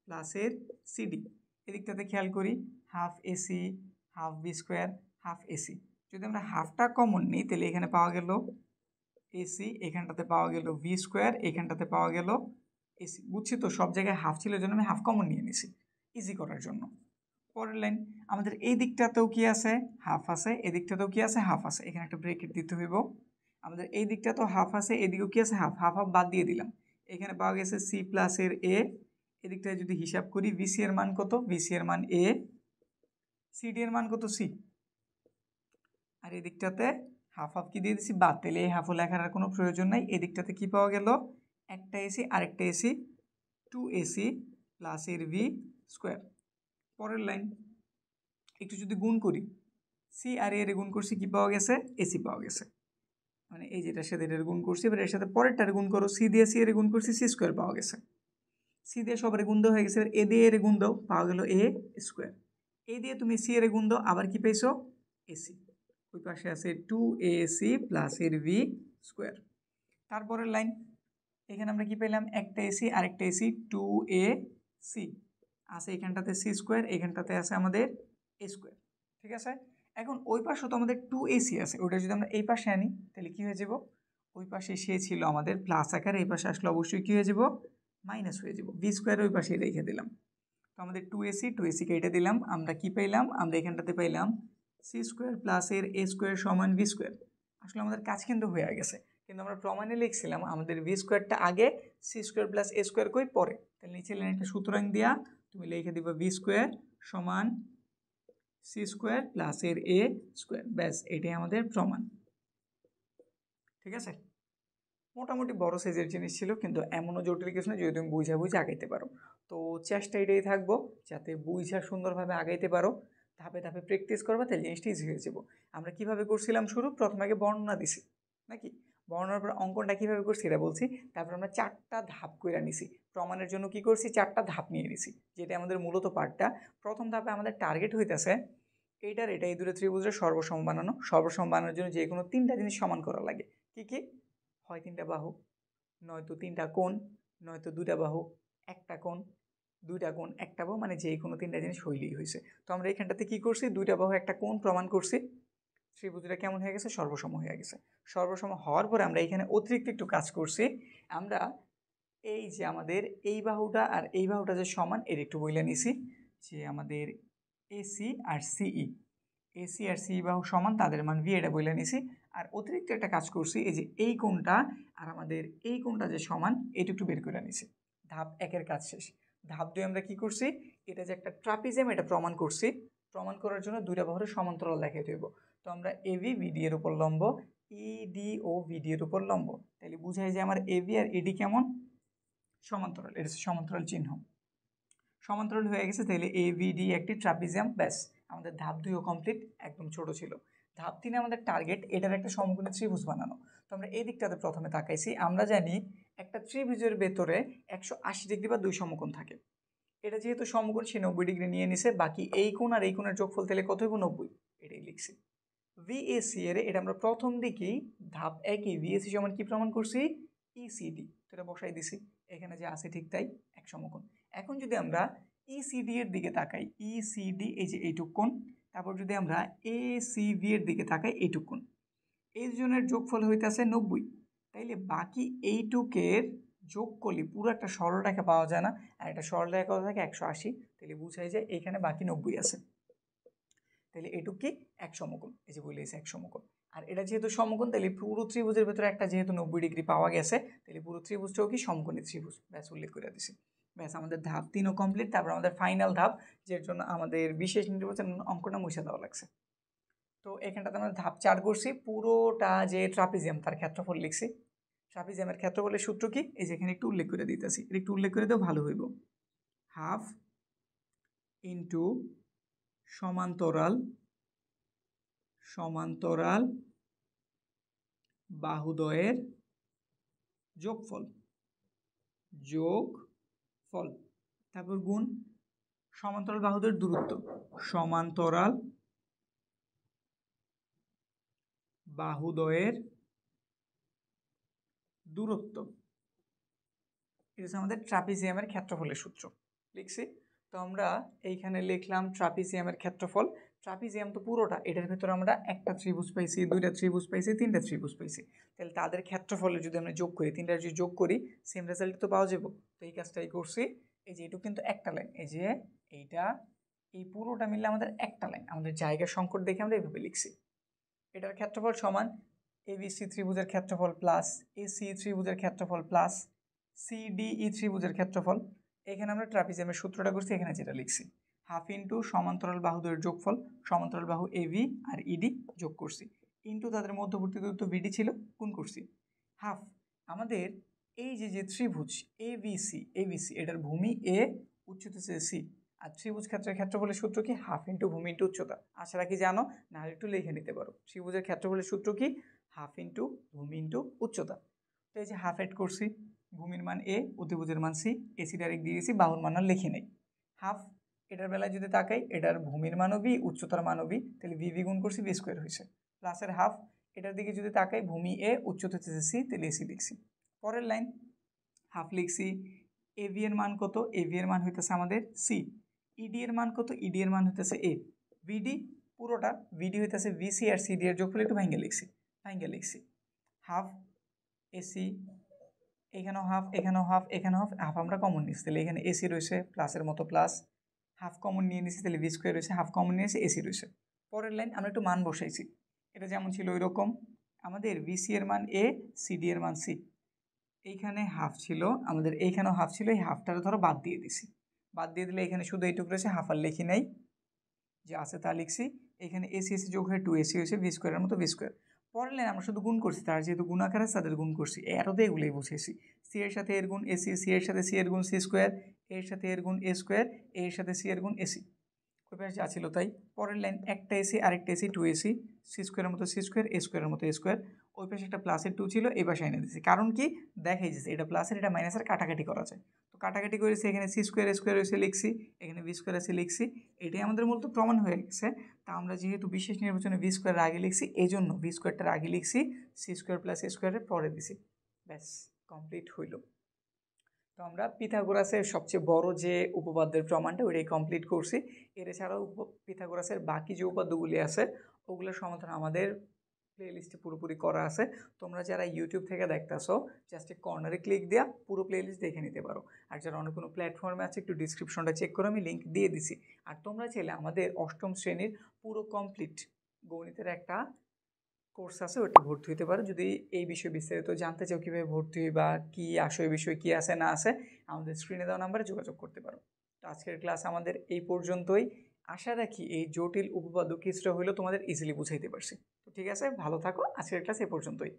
প্লাসের সিডি। এদিকটাতে খেয়াল করি, half AC, half B square, half AC. যদি আমরা হাফটা কমন নিই, তাহলে এখানে পাওয়া গেল এসি, এখানটাতে পাওয়া গেল ভি স্কোয়ার, এখানটাতে পাওয়া গেল এসি। বুঝছি তো? সব জায়গায় হাফ ছিল জন্য আমি হাফ কমন নিয়ে নিছি ইজি করার জন্য। পরের লাইন, আমাদের এই দিকটাতেও কি আছে? হাফ আছে। এদিকটাতেও কি আছে? হাফ আছে। এখানে একটা ব্রেকেট দিতে হইব। আমাদের এই দিকটাতেও হাফ আছে, এদিকেও কি আছে? হাফ। হাফ হাফ বাদ দিয়ে দিলাম। এখানে পাওয়া গেছে সি প্লাসের এ, এদিকটায় যদি হিসাব করি বিসি এর মান কত, বিসি এর মান এ, সিডি এর মান কত সি, আর এদিকটাতে হাফ হাফ কি দিয়ে দিচ্ছি বাদ, তাহলে এই হাফও লেখার আর কোনো প্রয়োজন নাই। এদিকটাতে কি পাওয়া গেল, একটা এসি আরেকটা এসি, 2ac প্লাস এর ভি স্কোয়ার। পরের লাইন একটু যদি গুণ করি, সি আর এর গুণ করছি কি পাওয়া গেছে, এসি পাওয়া গেছে, মানে এই যেটার সাথে এটার গুণ করছি, এবার এর সাথে পরেরটার গুণ করো, সি দিয়ে সি এর গুণ করছি, সি স্কোয়ার পাওয়া গেছে, সি দিয়ে সবার গুণ দেওয়া হয়ে গেছে, এবার এ দিয়ে এর গুণ দাও, পাওয়া গেল এ স্কোয়ার, এ দিয়ে তুমি সি এর গুণ দাও, আবার কি পেয়েছো এসি, ওই পাশে আছে 2ac প্লাস এর ভি স্কোয়ার। তারপরের লাইন এখানে আমরা কি পেলাম, একটা এসি আরেকটা এসি, 2ac আছে, এখানটাতে সি স্কোয়ার, এখানটাতে আছে আমাদের এ স্কোয়ার, ঠিক আছে। এখন ওই পাশে তো আমাদের 2ac আছে, ওটা যদি আমরা এই পাশে আনি তাহলে কি হয়ে যাব, ওই পাশে সে ছিল আমাদের প্লাস আকার, এই পাশে আসলে অবশ্যই কি হয়ে যাব, মাইনাস হয়ে যাব, ভি স্কোয়ার ওই পাশে রেখে দিলাম। তো আমাদের 2ac কেটে দিলাম, আমরা কি পেলাম, আমরা এখানটাতে পেলাম সি স্কোয়ার প্লাস এর এ স্কোয়ার সমান ভি স্কোয়ার। আসলে আমাদের কাজ কিন্তু হয়ে গেছে, কিন্তু আমরা প্রমাণে লিখছিলাম আমাদের ভি স্কোয়ারটা আগে, সি স্কোয়ার প্লাস এ স্কোয়ার কই পরে, তাহলে নিচে লাইনটা সুতরাং দিয়া তুমি লিখে দিবা ভি স্কোয়ার সমান সি স্কোয়ার প্লাস এর এ স্কোয়ার, ব্যাস এটাই আমাদের প্রমাণ, ঠিক আছে। মোটামুটি বড় সাইজের জিনিস ছিল, কিন্তু এমনও জটিল কিছু না, যদি তুমি বুঝা আগাইতে পারো। তো চেষ্টা এটাই থাকবো যাতে বুঝা সুন্দরভাবে আগাইতে পারো, ধাপে ধাপে প্র্যাকটিস করবা, তাহলে জিনিসটা ইজি হয়ে যাবো। আমরা কিভাবে করছিলাম শুরু, প্রথমে আগে বর্ণনা দিছি নাকি, বর্ণনার পর অঙ্কনটা কীভাবে করছি এটা বলছি, তারপর আমরা 4টা ধাপ করে নিছি, প্রমাণের জন্য কি করছি 4টা ধাপ নিয়ে নিছি, যেটা আমাদের মূলত পার্টটা। প্রথম ধাপে আমাদের টার্গেট হইতেছে এইটার এটা এই দুটো ত্রিভুজের সর্বসম বানানো, সর্বসম বানানোর জন্য যে কোনো 3টা জিনিস সমান করা লাগে, কি কি, হয় 3টা বাহু, নয়তো 3টা কোণ, নয়তো 2টা বাহু, একটা কোণ, 2টা কোণ, একটা বাহু, মানে যে কোনো 3টা জিনিস হইলেই হয়েছে। তো আমরা এখানটাতে কি করছি, 2টা বাহু একটা কোণ প্রমাণ করছি, ত্রিভুজটা কেমন হয়ে গেছে, সর্বসম হয়ে গেছে। সর্বসম হওয়ার পরে আমরা এখানে অতিরিক্ত একটু কাজ করছি, আমরা এই যে আমাদের এই বাহুটা আর এই বাহুটা যে সমান, এর একটু বইলে নিছি, যে আমাদের এসি আর সিই, এসি আর সি বাহু সমান, তাদের মান ভি, এটা বইলে নিছি। আর অতিরিক্ত একটা কাজ করছি, এই যে এই কোণটা আর আমাদের এই কোণটা যে সমান, এটা একটু বের করে নিছি। ধাপ 1-এর কাজ শেষ। ধাপ 2 আমরা কি করছি, এটা যে একটা ট্রাপিজিয়াম, এটা প্রমাণ করছি। প্রমাণ করার জন্য 2টা বাহুর সমান্তরাল দেখাই দেব। তো আমরা এবি বিডি এর উপর লম্ব, ইডি ও ভিডি এর উপর লম্ব, তাহলে বুঝাই যে আমার এবি আর ইডি কেমন, সমান্তরাল, এটা সমান্তরাল চিহ্ন, সমান্তরাল হয়ে গেছে, তাহলে এভিডি একটি ট্রাপিজিয়াম, ব্যাস আমাদের ধাপ 2ও কমপ্লিট, একদম ছোট ছিল। ধাপ 3 আমাদের টার্গেট এটার একটা সমকোণী ত্রিভুজ বানানো। তো আমরা এই দিকটাতে প্রথমে তাকাইছি, আমরা জানি একটা ত্রিভুজের ভেতরে 180 ডিগ্রি বা 2 সমকোণ থাকে, এটা যেহেতু সমকোণ সে 90 ডিগ্রি নিয়ে নিছে, বাকি এই কোণ আর এই কোণের যোগফল তাহলে কত হইব 90, এটাই লিখছি। ভিএসি এর এটা আমরা প্রথম দিকেই ধাপ 1-ই ভিএসি সমান কি প্রমাণ করছি, ইসিডি, তো এটা বসাই দিছি, এখানে যে আছে ঠিক তাই, এক সমকোণ। এখন যদি আমরা ইসিডি এর দিকে তাকাই, ইসিডি এই যে এইটুক কোণ, তারপর যদি আমরা এসিবি এর দিকে তাকাই, এইটুক কোণ, এই দুজনের যোগফল হইতেছে 90, তাইলে বাকি এইটুকের যোগ করলে পুরো একটা সরলরেখা পাওয়া যায় না, আর একটা সরলরেখা কত থাকে 180, তাহলে বুঝাই যায় এখানে বাকি 90 আছে, তাহলে এটুক কি এক সমকোণ, এই যে বলেছে এক সমকোণ। আর এটা যেহেতু সমকোণ, তাহলে পুরো ত্রিভুজের ভেতরে একটা যেহেতু 90 ডিগ্রি পাওয়া গেছে, তাহলে পুরো ত্রিভুজটাও কি সমকোণী ত্রিভুজ, ব্যাস উল্লেখ করে দিছি, ব্যাস আমাদের ধাপ 3ও কমপ্লিট। তারপর আমাদের ফাইনাল ধাপ, যার জন্য আমাদের বিশেষ নির্বাচন অঙ্কটা মুছে দেওয়া লাগছে। তো এখানটাতে আমরা ধাপ 4 করছি, পুরোটা যে ট্রাপিজিয়াম তার ক্ষেত্রফল লিখছি। ট্রাপিজিয়ামের ক্ষেত্রফলের সূত্র কি, এই যে এখানে একটু উল্লেখ করে দিতেছি, একটু উল্লেখ করে দেও ভালো হইব, হাফ ইন্টু সমান্তরাল সমান্তরাল বাহুদ্বয়ের যোগফল, যোগফল, তারপর গুণ সমান্তরাল বাহুদ্বয়ের দূরত্ব, সমান্তরাল বাহুদ্বয়ের দূরত্ব, এটা হচ্ছে আমাদের ট্রাপিজিয়ামের ক্ষেত্রফলের সূত্র লিখছি। তো আমরা এইখানে লিখলাম ট্রাপিজিয়ামের ক্ষেত্রফল, ট্রাপিজিয়াম তো পুরোটা, এটার ভেতরে আমরা একটা ত্রিভুজ পাইছি, 2টা ত্রিভুজ পাইছি, 3টা ত্রিভুজ পাইছি, তাহলে তাদের ক্ষেত্রফলে যদি আমরা যোগ করি, 3টা যদি যোগ করি সেম রেজাল্ট তো পাওয়া যাবো। তো এই কাজটাই করছি, এই যে এটুকু কিন্তু একটা লাইন, এই যে এইটা এই পুরোটা মিললে আমাদের একটা লাইন, আমাদের জায়গার সংকট দেখে আমরা এইভাবে লিখছি। এটার ক্ষেত্রফল সমান এবিসি ত্রিভুজের ক্ষেত্রফল প্লাস এসি ত্রিভুজের ক্ষেত্রফল প্লাস সিডিই ত্রিভুজের ক্ষেত্রফল, এখানে আমরা ট্রাপিজিয়ামের সূত্রটা করছি, এখানে যেটা লিখছি হাফ ইন্টু সমান্তরাল বাহুদের যোগফল, সমান্তরাল বাহু এবি আর ইডি যোগ করছি, ইন্টু তাদের মধ্যবর্তী দূরত্ব বিডি ছিল, গুণ করছি। হাফ আমাদের এই যে ত্রিভুজ এবিসি এটার ভূমি এ, উচ্চতা হচ্ছে সি, আর ত্রিভুজ ক্ষেত্রের ক্ষেত্রফলের সূত্র কি হাফ ইন্টু ভূমি ইন্টু উচ্চতা। আশা রাখি জানো, না একটু লিখে নিতে পারো। ত্রিভুজের ক্ষেত্রফলের সূত্র কি হাফ ইন্টু ভূমি ইন্টু উচ্চতা। তো এই যে হাফ এড করছি, ভূমির মান এ, অতিভুজের মান সি, এসি ডাইরেক্ট দিয়ে দিয়েছি, বাহুর মান আর লিখে নেই। হাফ এটার বেলায় যদি তাকাই, এটার ভূমির মানও বি, উচ্চতার মানও বি, তাহলে ভি গুণ করছি, বি স্কোয়ার হয়েছে। প্লাসের হাফ এটার দিকে যদি তাকাই, ভূমি এ, উচ্চতা হচ্ছে সি, তাহলে এসি লিখছি। পরের লাইন হাফ লিখছি, এভি এর মান কত, এভি এর মান হইতেছে আমাদের সি, ইডি এর মান কত, ইডি এর মান হইতেছে এ, ভিডি পুরোটা, ভিডি হইতেছে ভিসি আর সিডি এর যোগফল, একটু ভাঙ্গে লিখছি হাফ এসি, এখানেও হাফ, এখানেও হাফ, এখানেও হাফ, হাফ আমরা কমন নিচ্ছি, তাহলে এখানে এসি রয়েছে প্লাসের মতো প্লাস, হাফ কমন নিয়ে নিচ্ছি, তাহলে ভি স্কোয়ার রয়েছে, হাফ কমন নিয়েছি, এসি রয়েছে। পরের লাইন আমরা একটু মান বসাইছি, এটা যেমন ছিল ওই রকম, আমাদের ভিসি এর মান এ, সিডি এর মান সি, এইখানে হাফ ছিল আমাদের, এইখানেও হাফ ছিল, এই হাফটারে ধরো বাদ দিয়ে দিছি, বাদ দিয়ে দিলে এখানে শুধু এইটুকু রয়েছে, হাফ আর লিখি নাই, যে আছে তা লিখছি। এখানে এসি এসি যোগ হয়ে 2ac হয়েছে, ভি স্কোয়ারের মতো ভি স্কোয়ার। পরের লাইন আমরা শুধু গুণ করছি, তার যেহেতু গুণাকার আছে তাদের গুণ করছি, এরোতে এগুলোই বুঝেছি। সি এর সাথে এর গুণ এসি, সি এর সাথে সি এর গুণ সি স্কোয়ার, এর সাথে এর গুণ এ স্কোয়ার, এর সাথে সি এর গুণ এসি, ওই পাশে যা ছিল তাই। পরের লাইন একটা এসি আরেকটা এসি, 2ac, সি স্কোয়ারের মতো সি স্কোয়ার, এ স্কোয়ারের মতো এ স্কোয়ার, ওই পাশে একটা প্লাসের 2 ছিল, এই পাশে এনে দিয়েছি, কারণ কি দেখাই যাচ্ছে এটা প্লাসের এটা মাইনাসের কাটাকাটি করা যায়, তো কাটাকাটি করেছি, এখানে সি স্কোয়ার এ স্কোয়ার এসে লিখছি, এখানে ভি স্কোয়ার এসে লিখছি, এটাই আমাদের মূলত প্রমাণ হয়ে গেছে। তা আমরা যেহেতু বিশেষ নির্বাচনে ভি স্কোয়ার আগে লিখছি, এই জন্য ভি স্কোয়ারটার আগে লিখছি, সি স্কোয়ার প্লাস এ স্কোয়ারের পরে দিছি, ব্যাস কমপ্লিট হইল। তো আমরা পিথাগোরাসের সবচেয়ে বড় যে উপপাদ্যের প্রমাণটা ওইটাই কমপ্লিট করছি। এর এছাড়াও পিথাগোরাসের বাকি যে উপপাদ্যগুলি আছে ওগুলোর সমাধান আমাদের প্লে লিস্টে পুরোপুরি করা আছে। তোমরা যারা ইউটিউব থেকে দেখতেছো জাস্ট কর্নারে ক্লিক দেওয়া পুরো প্লে লিস্ট দেখে নিতে পারো। আর যারা অন্য কোনো প্ল্যাটফর্মে আছে একটু ডিসক্রিপশনটা চেক করে, আমি লিঙ্ক দিয়ে দিছি। আর তোমরা চাইলে আমাদের অষ্টম শ্রেণীর পুরো কমপ্লিট গণিতের একটা কোর্স আছে, ওটা ভর্তি হতে পারো। যদি এই বিষয়ে বিস্তারিত জানতে চাও কীভাবে ভর্তি হই বা কী আসে বিষয় কী আছে না আছে, আমাদের স্ক্রিনে দেওয়া নাম্বারে যোগাযোগ করতে পারো। তো আজকের ক্লাস আমাদের এই পর্যন্তই। আশা রাখি এই জটিল উপপাদ্য কিছুটা হলেও তোমাদের ইজিলি বুঝাইতে পারছি। তো ঠিক আছে, ভালো থাকো, আজকের ক্লাস এই পর্যন্তই।